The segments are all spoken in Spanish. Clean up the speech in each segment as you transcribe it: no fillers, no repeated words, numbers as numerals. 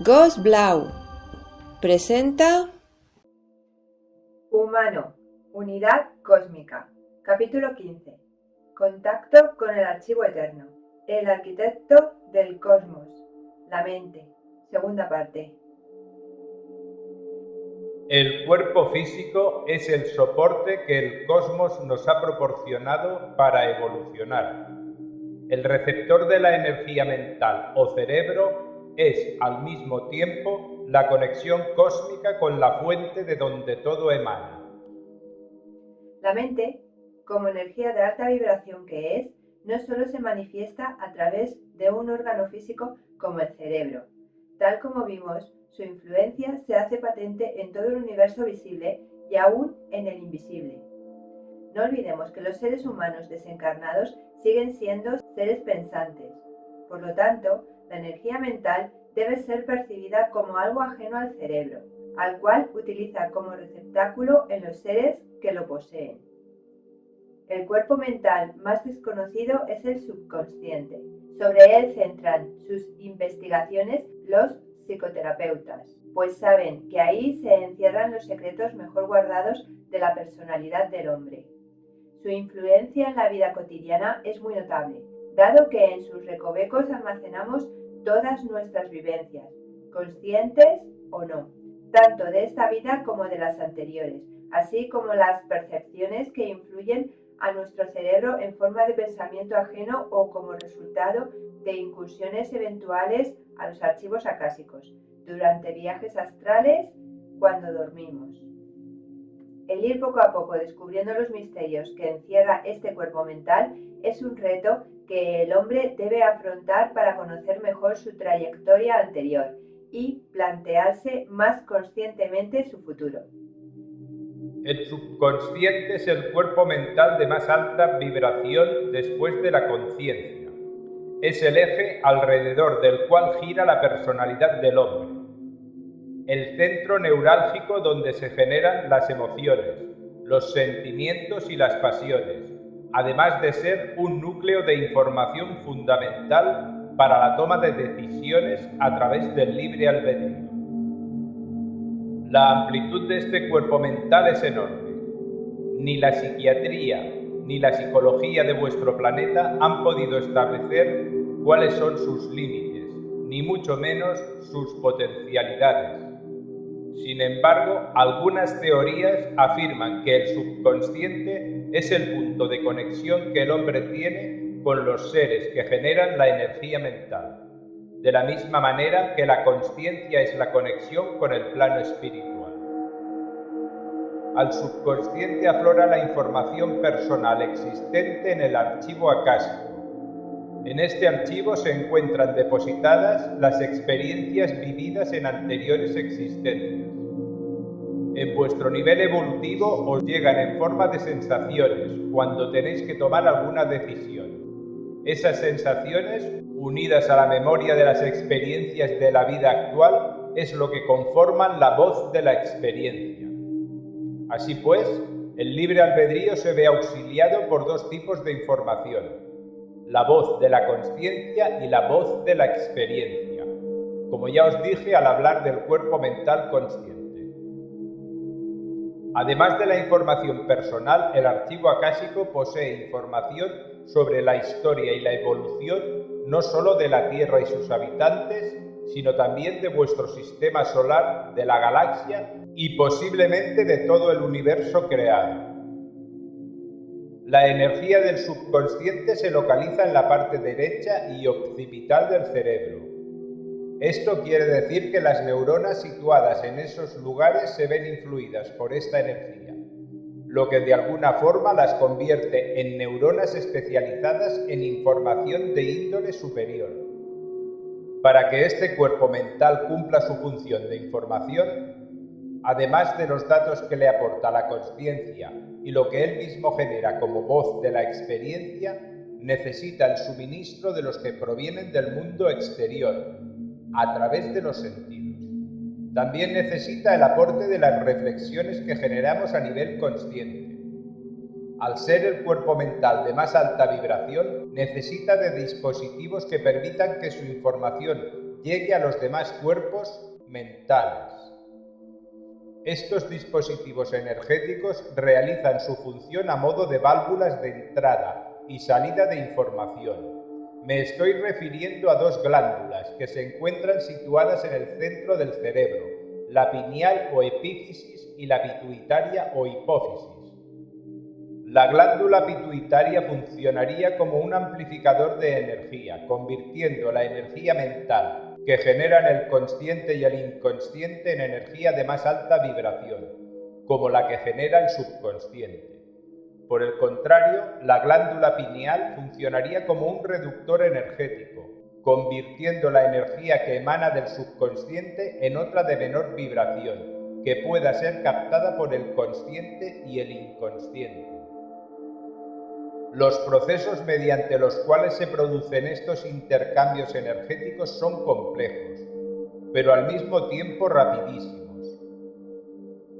Ghost Blau presenta Humano, Unidad Cósmica, capítulo 15. Contacto con el Archivo Eterno, el arquitecto del cosmos, la mente, segunda parte. El cuerpo físico es el soporte que el cosmos nos ha proporcionado para evolucionar. El receptor de la energía mental o cerebro es, al mismo tiempo, la conexión cósmica con la fuente de donde todo emana. La mente, como energía de alta vibración que es, no solo se manifiesta a través de un órgano físico como el cerebro. Tal como vimos, su influencia se hace patente en todo el universo visible y aún en el invisible. No olvidemos que los seres humanos desencarnados siguen siendo seres pensantes. Por lo tanto, la energía mental debe ser percibida como algo ajeno al cerebro, al cual utiliza como receptáculo en los seres que lo poseen. El cuerpo mental más desconocido es el subconsciente. Sobre él centran sus investigaciones los psicoterapeutas, pues saben que ahí se encierran los secretos mejor guardados de la personalidad del hombre. Su influencia en la vida cotidiana es muy notable, dado que en sus recovecos almacenamos todas nuestras vivencias, conscientes o no, tanto de esta vida como de las anteriores, así como las percepciones que influyen a nuestro cerebro en forma de pensamiento ajeno o como resultado de incursiones eventuales a los archivos acásicos, durante viajes astrales, cuando dormimos. El ir poco a poco descubriendo los misterios que encierra este cuerpo mental es un reto que el hombre debe afrontar para conocer mejor su trayectoria anterior y plantearse más conscientemente su futuro. El subconsciente es el cuerpo mental de más alta vibración después de la conciencia. Es el eje alrededor del cual gira la personalidad del hombre. El centro neurálgico donde se generan las emociones, los sentimientos y las pasiones, además de ser un núcleo de información fundamental para la toma de decisiones a través del libre albedrío. La amplitud de este cuerpo mental es enorme. Ni la psiquiatría ni la psicología de vuestro planeta han podido establecer cuáles son sus límites, ni mucho menos sus potencialidades. Sin embargo, algunas teorías afirman que el subconsciente es el punto de conexión que el hombre tiene con los seres que generan la energía mental, de la misma manera que la consciencia es la conexión con el plano espiritual. Al subconsciente aflora la información personal existente en el archivo acásico. En este archivo se encuentran depositadas las experiencias vividas en anteriores existencias. En vuestro nivel evolutivo os llegan en forma de sensaciones cuando tenéis que tomar alguna decisión. Esas sensaciones, unidas a la memoria de las experiencias de la vida actual, es lo que conforman la voz de la experiencia. Así pues, el libre albedrío se ve auxiliado por dos tipos de información: la voz de la consciencia y la voz de la experiencia, como ya os dije al hablar del cuerpo mental consciente. Además de la información personal, el archivo acásico posee información sobre la historia y la evolución no solo de la Tierra y sus habitantes, sino también de vuestro sistema solar, de la galaxia y posiblemente de todo el universo creado. La energía del subconsciente se localiza en la parte derecha y occipital del cerebro. Esto quiere decir que las neuronas situadas en esos lugares se ven influidas por esta energía, lo que de alguna forma las convierte en neuronas especializadas en información de índole superior. Para que este cuerpo mental cumpla su función de información, además de los datos que le aporta la consciencia y lo que él mismo genera como voz de la experiencia, necesita el suministro de los que provienen del mundo exterior, a través de los sentidos. También necesita el aporte de las reflexiones que generamos a nivel consciente. Al ser el cuerpo mental de más alta vibración, necesita de dispositivos que permitan que su información llegue a los demás cuerpos mentales. Estos dispositivos energéticos realizan su función a modo de válvulas de entrada y salida de información. Me estoy refiriendo a dos glándulas que se encuentran situadas en el centro del cerebro, la pineal o epífisis y la pituitaria o hipófisis. La glándula pituitaria funcionaría como un amplificador de energía, convirtiendo la energía mental que generan el consciente y el inconsciente en energía de más alta vibración, como la que genera el subconsciente. Por el contrario, la glándula pineal funcionaría como un reductor energético, convirtiendo la energía que emana del subconsciente en otra de menor vibración, que pueda ser captada por el consciente y el inconsciente. Los procesos mediante los cuales se producen estos intercambios energéticos son complejos, pero al mismo tiempo rapidísimos.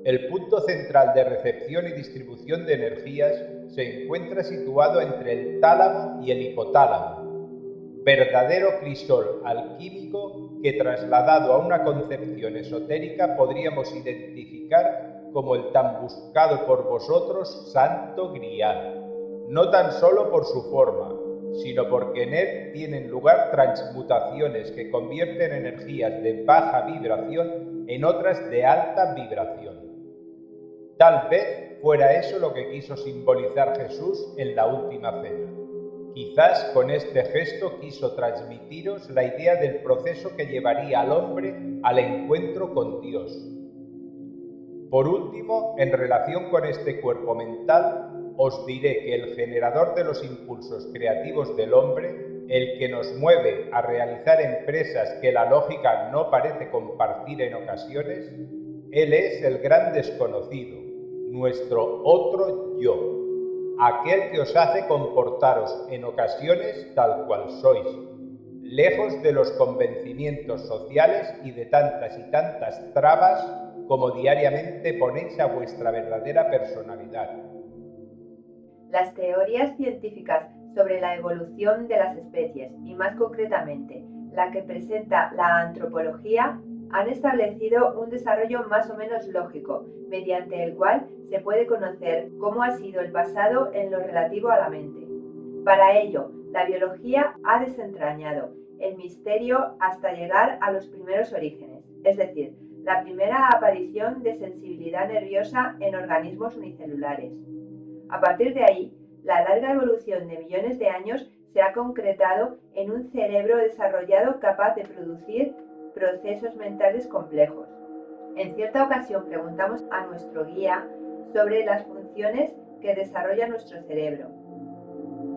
El punto central de recepción y distribución de energías se encuentra situado entre el tálamo y el hipotálamo, verdadero crisol alquímico que trasladado a una concepción esotérica podríamos identificar como el tan buscado por vosotros Santo Grial. No tan solo por su forma, sino porque en él tienen lugar transmutaciones que convierten energías de baja vibración en otras de alta vibración. Tal vez fuera eso lo que quiso simbolizar Jesús en la última cena. Quizás con este gesto quiso transmitiros la idea del proceso que llevaría al hombre al encuentro con Dios. Por último, en relación con este cuerpo mental, os diré que el generador de los impulsos creativos del hombre, el que nos mueve a realizar empresas que la lógica no parece compartir en ocasiones, él es el gran desconocido, nuestro otro yo, aquel que os hace comportaros en ocasiones tal cual sois, lejos de los convencimientos sociales y de tantas y tantas trabas como diariamente ponéis a vuestra verdadera personalidad. Las teorías científicas sobre la evolución de las especies, y más concretamente la que presenta la antropología, han establecido un desarrollo más o menos lógico, mediante el cual se puede conocer cómo ha sido el pasado en lo relativo a la mente. Para ello, la biología ha desentrañado el misterio hasta llegar a los primeros orígenes, es decir, la primera aparición de sensibilidad nerviosa en organismos unicelulares. A partir de ahí, la larga evolución de millones de años se ha concretado en un cerebro desarrollado capaz de producir procesos mentales complejos. En cierta ocasión preguntamos a nuestro guía sobre las funciones que desarrolla nuestro cerebro.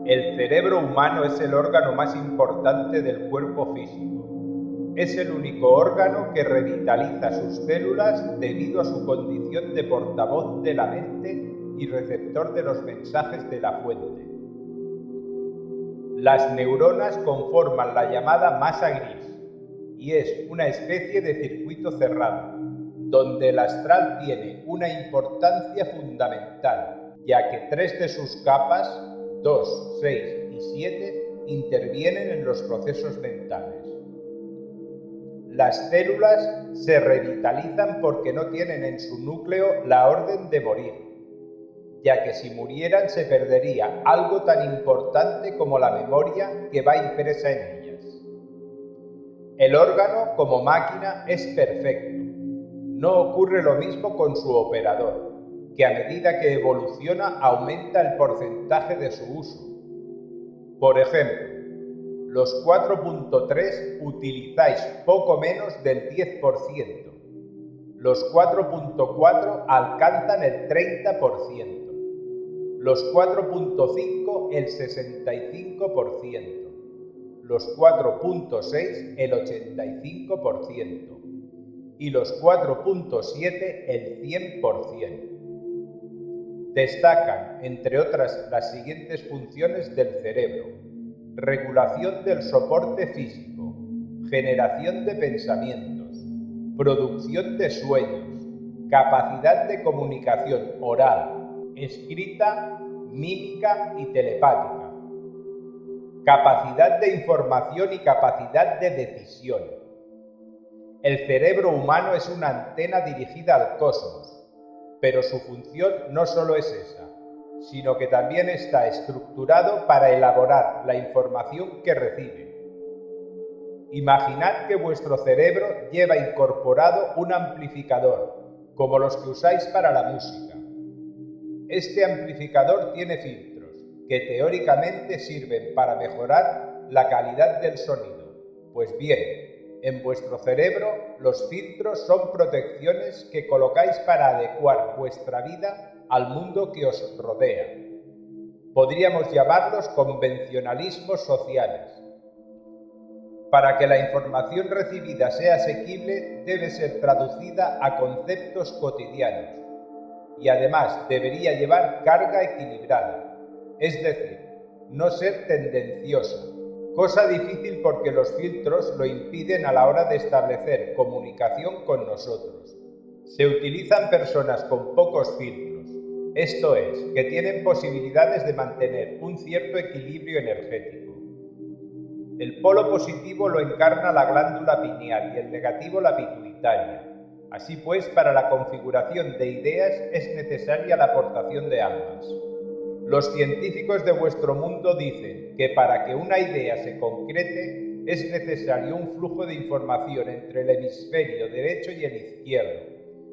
El cerebro humano es el órgano más importante del cuerpo físico. Es el único órgano que revitaliza sus células debido a su condición de portavoz de la mente y receptor de los mensajes de la fuente. Las neuronas conforman la llamada masa gris y es una especie de circuito cerrado, donde el astral tiene una importancia fundamental, ya que 3 de sus capas, 2, 6 y 7, intervienen en los procesos mentales. Las células se revitalizan porque no tienen en su núcleo la orden de morir, ya que si murieran se perdería algo tan importante como la memoria que va impresa en ellas. El órgano, como máquina, es perfecto. No ocurre lo mismo con su operador, que a medida que evoluciona aumenta el porcentaje de su uso. Por ejemplo, los 4.3 utilizáis poco menos del 10%. Los 4.4 alcanzan el 30%. Los 4.5 el 65%. Los 4.6 el 85%. Y los 4.7 el 100%. Destacan, entre otras, las siguientes funciones del cerebro: regulación del soporte físico, generación de pensamientos, producción de sueños, capacidad de comunicación oral, escrita, mímica y telepática, capacidad de información y capacidad de decisión, El cerebro humano es una antena dirigida al cosmos, pero su función no solo es esa, sino que también está estructurado para elaborar la información que recibe. Imaginad que vuestro cerebro lleva incorporado un amplificador, como los que usáis para la música. Este amplificador tiene filtros, que teóricamente sirven para mejorar la calidad del sonido. Pues bien, en vuestro cerebro los filtros son protecciones que colocáis para adecuar vuestra vida al mundo que os rodea. Podríamos llamarlos convencionalismos sociales. Para que la información recibida sea asequible, debe ser traducida a conceptos cotidianos y además debería llevar carga equilibrada, es decir, no ser tendenciosa, cosa difícil porque los filtros lo impiden a la hora de establecer comunicación con nosotros. Se utilizan personas con pocos filtros, esto es, que tienen posibilidades de mantener un cierto equilibrio energético. El polo positivo lo encarna la glándula pineal y el negativo la pituitaria. Así pues, para la configuración de ideas es necesaria la aportación de ambas. Los científicos de vuestro mundo dicen que para que una idea se concrete es necesario un flujo de información entre el hemisferio derecho y el izquierdo.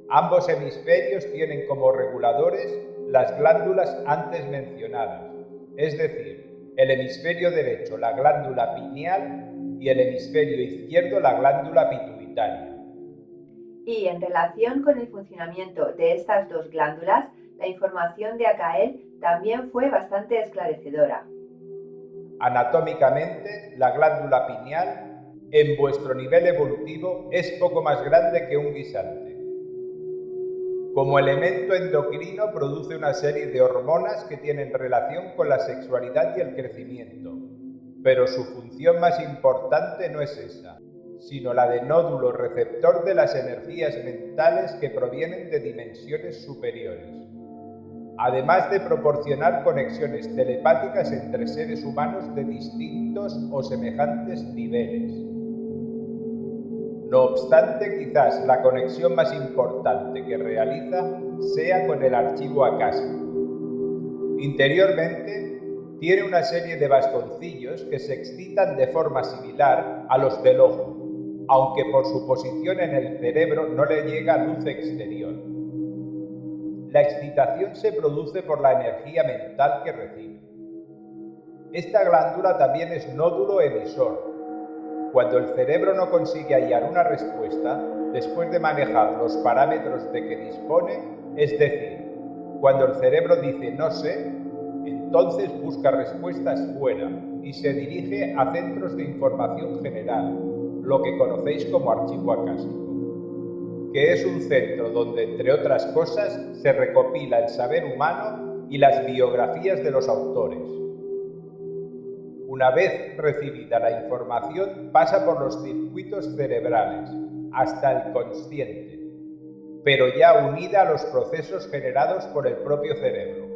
Ambos hemisferios tienen como reguladores las glándulas antes mencionadas, es decir, el hemisferio derecho la glándula pineal y el hemisferio izquierdo la glándula pituitaria. Y en relación con el funcionamiento de estas dos glándulas, la información de Akael también fue bastante esclarecedora. Anatómicamente, la glándula pineal, en vuestro nivel evolutivo, es poco más grande que un guisante. Como elemento endocrino produce una serie de hormonas que tienen relación con la sexualidad y el crecimiento, pero su función más importante no es esa, sino la de nódulo receptor de las energías mentales que provienen de dimensiones superiores, además de proporcionar conexiones telepáticas entre seres humanos de distintos o semejantes niveles. No obstante, quizás la conexión más importante que realiza sea con el archivo acásico. Interiormente, tiene una serie de bastoncillos que se excitan de forma similar a los del ojo, aunque por su posición en el cerebro no le llega luz exterior. La excitación se produce por la energía mental que recibe. Esta glándula también es nódulo emisor. Cuando el cerebro no consigue hallar una respuesta, después de manejar los parámetros de que dispone, es decir, cuando el cerebro dice no sé, entonces busca respuestas fuera y se dirige a centros de información general, lo que conocéis como archivo acásico, que es un centro donde, entre otras cosas, se recopila el saber humano y las biografías de los autores. Una vez recibida la información, pasa por los circuitos cerebrales, hasta el consciente, pero ya unida a los procesos generados por el propio cerebro,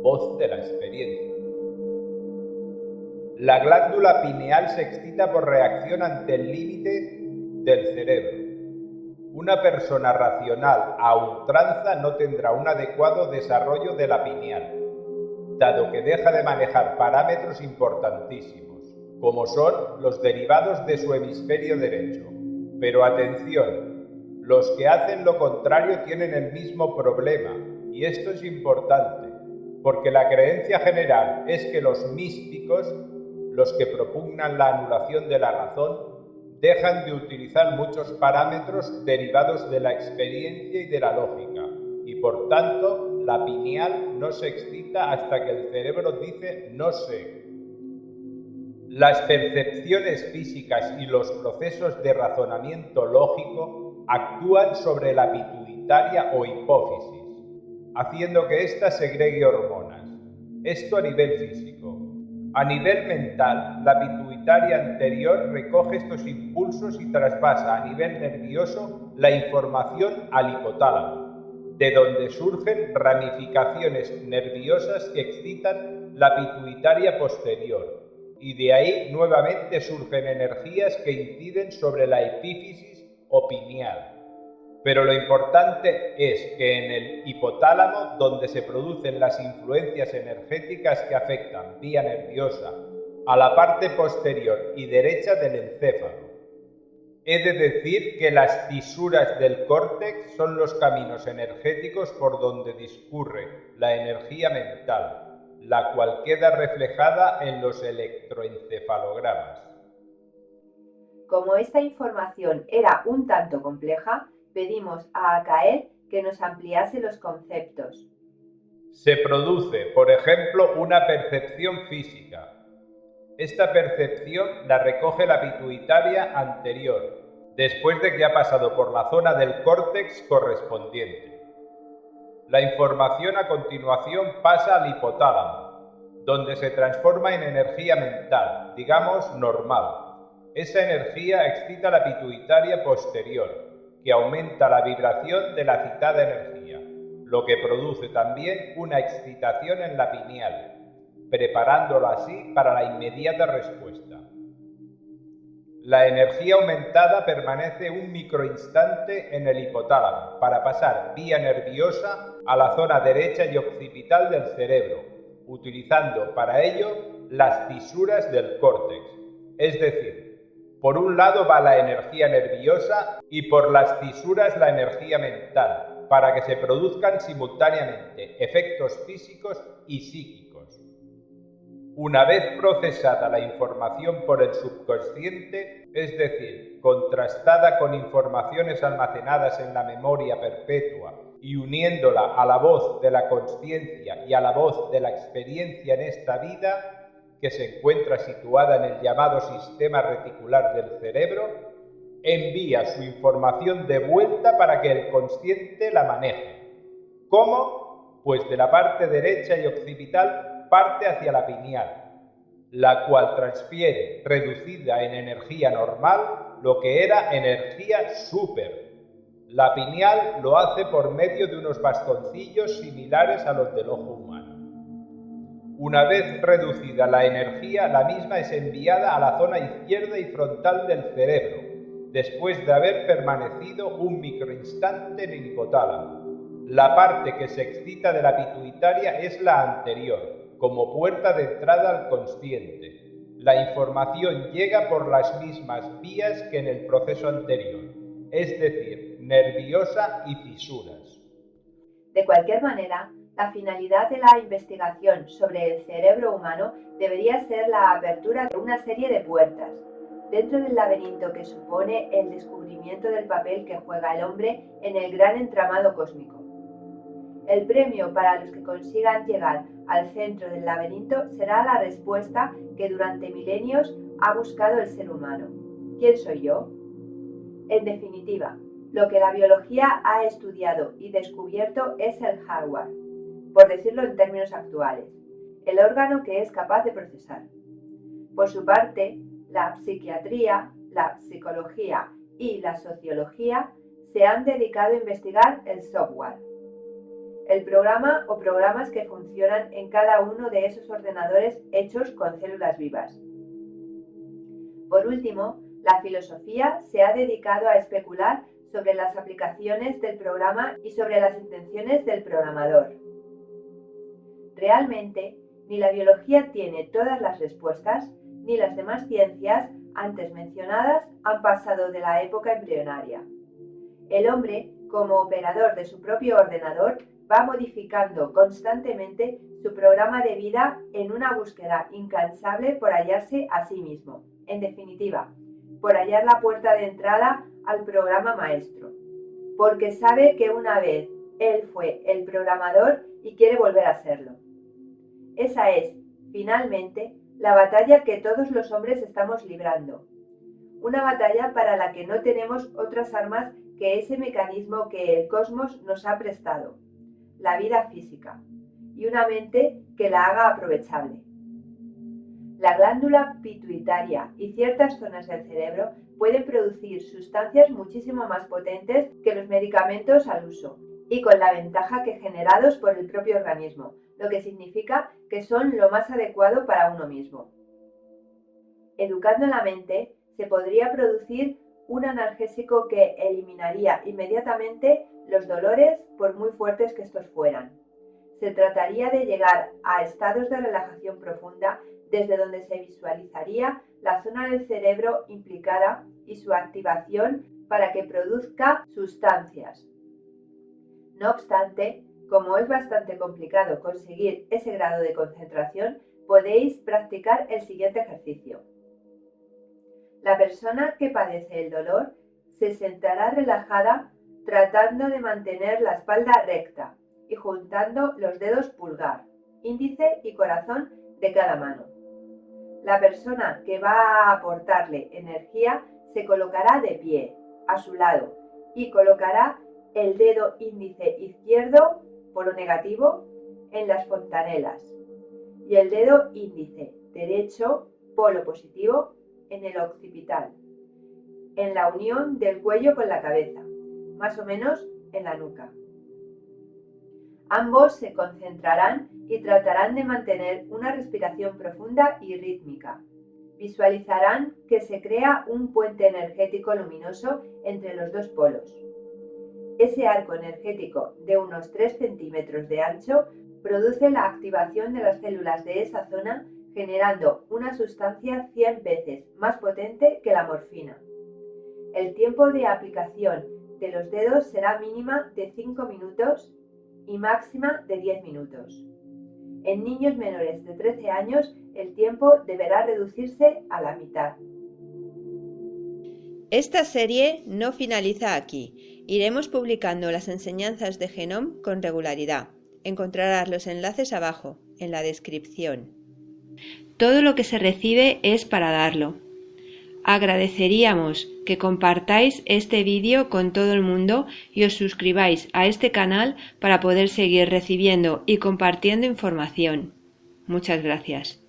voz de la experiencia. La glándula pineal se excita por reacción ante el límite del cerebro. Una persona racional a ultranza no tendrá un adecuado desarrollo de la pineal, dado que deja de manejar parámetros importantísimos, como son los derivados de su hemisferio derecho. Pero atención, los que hacen lo contrario tienen el mismo problema, y esto es importante, porque la creencia general es que los místicos, los que propugnan la anulación de la razón, dejan de utilizar muchos parámetros derivados de la experiencia y de la lógica, y por tanto, la pineal no se excita hasta que el cerebro dice no sé. Las percepciones físicas y los procesos de razonamiento lógico actúan sobre la pituitaria o hipófisis, haciendo que ésta segregue hormonas. Esto a nivel físico. A nivel mental, la pituitaria anterior recoge estos impulsos y traspasa a nivel nervioso la información al hipotálamo, de donde surgen ramificaciones nerviosas que excitan la pituitaria posterior, y de ahí nuevamente surgen energías que inciden sobre la epífisis o pineal. Pero lo importante es que en el hipotálamo, donde se producen las influencias energéticas que afectan vía nerviosa a la parte posterior y derecha del encéfalo. He de decir que las fisuras del córtex son los caminos energéticos por donde discurre la energía mental, la cual queda reflejada en los electroencefalogramas. Como esta información era un tanto compleja, pedimos a Akael que nos ampliase los conceptos. Se produce, por ejemplo, una percepción física. Esta percepción la recoge la pituitaria anterior, después de que ha pasado por la zona del córtex correspondiente. La información a continuación pasa al hipotálamo, donde se transforma en energía mental, digamos normal. Esa energía excita la pituitaria posterior, que aumenta la vibración de la citada energía, lo que produce también una excitación en la pineal, preparándola así para la inmediata respuesta. La energía aumentada permanece un microinstante en el hipotálamo para pasar vía nerviosa a la zona derecha y occipital del cerebro, utilizando para ello las fisuras del córtex. Es decir, por un lado va la energía nerviosa y por las fisuras la energía mental, para que se produzcan simultáneamente efectos físicos y psíquicos. Una vez procesada la información por el subconsciente, es decir, contrastada con informaciones almacenadas en la memoria perpetua y uniéndola a la voz de la consciencia y a la voz de la experiencia en esta vida, que se encuentra situada en el llamado sistema reticular del cerebro, envía su información de vuelta para que el consciente la maneje. ¿Cómo? Pues de la parte derecha y occipital parte hacia la pineal, la cual transfiere, reducida en energía normal, lo que era energía súper. La pineal lo hace por medio de unos bastoncillos similares a los del ojo humano. Una vez reducida la energía, la misma es enviada a la zona izquierda y frontal del cerebro, después de haber permanecido un microinstante en el hipotálamo. La parte que se excita de la pituitaria es la anterior, como puerta de entrada al consciente. La información llega por las mismas vías que en el proceso anterior, es decir, nerviosa y fisuras. De cualquier manera, la finalidad de la investigación sobre el cerebro humano debería ser la apertura de una serie de puertas, dentro del laberinto que supone el descubrimiento del papel que juega el hombre en el gran entramado cósmico. El premio para los que consigan llegar al centro del laberinto será la respuesta que durante milenios ha buscado el ser humano. ¿Quién soy yo? En definitiva, lo que la biología ha estudiado y descubierto es el hardware, por decirlo en términos actuales, el órgano que es capaz de procesar. Por su parte, la psiquiatría, la psicología y la sociología se han dedicado a investigar el software, el programa o programas que funcionan en cada uno de esos ordenadores hechos con células vivas. Por último, la filosofía se ha dedicado a especular sobre las aplicaciones del programa y sobre las intenciones del programador. Realmente, ni la biología tiene todas las respuestas, ni las demás ciencias antes mencionadas han pasado de la época embrionaria. El hombre, como operador de su propio ordenador, va modificando constantemente su programa de vida en una búsqueda incansable por hallarse a sí mismo. En definitiva, por hallar la puerta de entrada al programa maestro. Porque sabe que una vez él fue el programador y quiere volver a serlo. Esa es, finalmente, la batalla que todos los hombres estamos librando. Una batalla para la que no tenemos otras armas que ese mecanismo que el cosmos nos ha prestado, la vida física, y una mente que la haga aprovechable. La glándula pituitaria y ciertas zonas del cerebro pueden producir sustancias muchísimo más potentes que los medicamentos al uso, y con la ventaja que generados por el propio organismo, lo que significa que son lo más adecuado para uno mismo. Educando la mente, se podría producir un analgésico que eliminaría inmediatamente los dolores por muy fuertes que estos fueran. Se trataría de llegar a estados de relajación profunda desde donde se visualizaría la zona del cerebro implicada y su activación para que produzca sustancias. No obstante, como es bastante complicado conseguir ese grado de concentración, podéis practicar el siguiente ejercicio. La persona que padece el dolor se sentará relajada tratando de mantener la espalda recta y juntando los dedos pulgar, índice y corazón de cada mano. La persona que va a aportarle energía se colocará de pie, a su lado, y colocará el dedo índice izquierdo, polo negativo, en las fontanelas, y el dedo índice derecho, polo positivo, en el occipital, en la unión del cuello con la cabeza, más o menos en la nuca. Ambos se concentrarán y tratarán de mantener una respiración profunda y rítmica. Visualizarán que se crea un puente energético luminoso entre los dos polos. Ese arco energético de unos 3 centímetros de ancho produce la activación de las células de esa zona, generando una sustancia 100 veces más potente que la morfina. El tiempo de aplicación de los dedos será mínima de 5 minutos y máxima de 10 minutos. En niños menores de 13 años, el tiempo deberá reducirse a la mitad. Esta serie no finaliza aquí. Iremos publicando las enseñanzas de Genome con regularidad. Encontrarás los enlaces abajo, en la descripción. Todo lo que se recibe es para darlo. Agradeceríamos que compartáis este vídeo con todo el mundo y os suscribáis a este canal para poder seguir recibiendo y compartiendo información. Muchas gracias.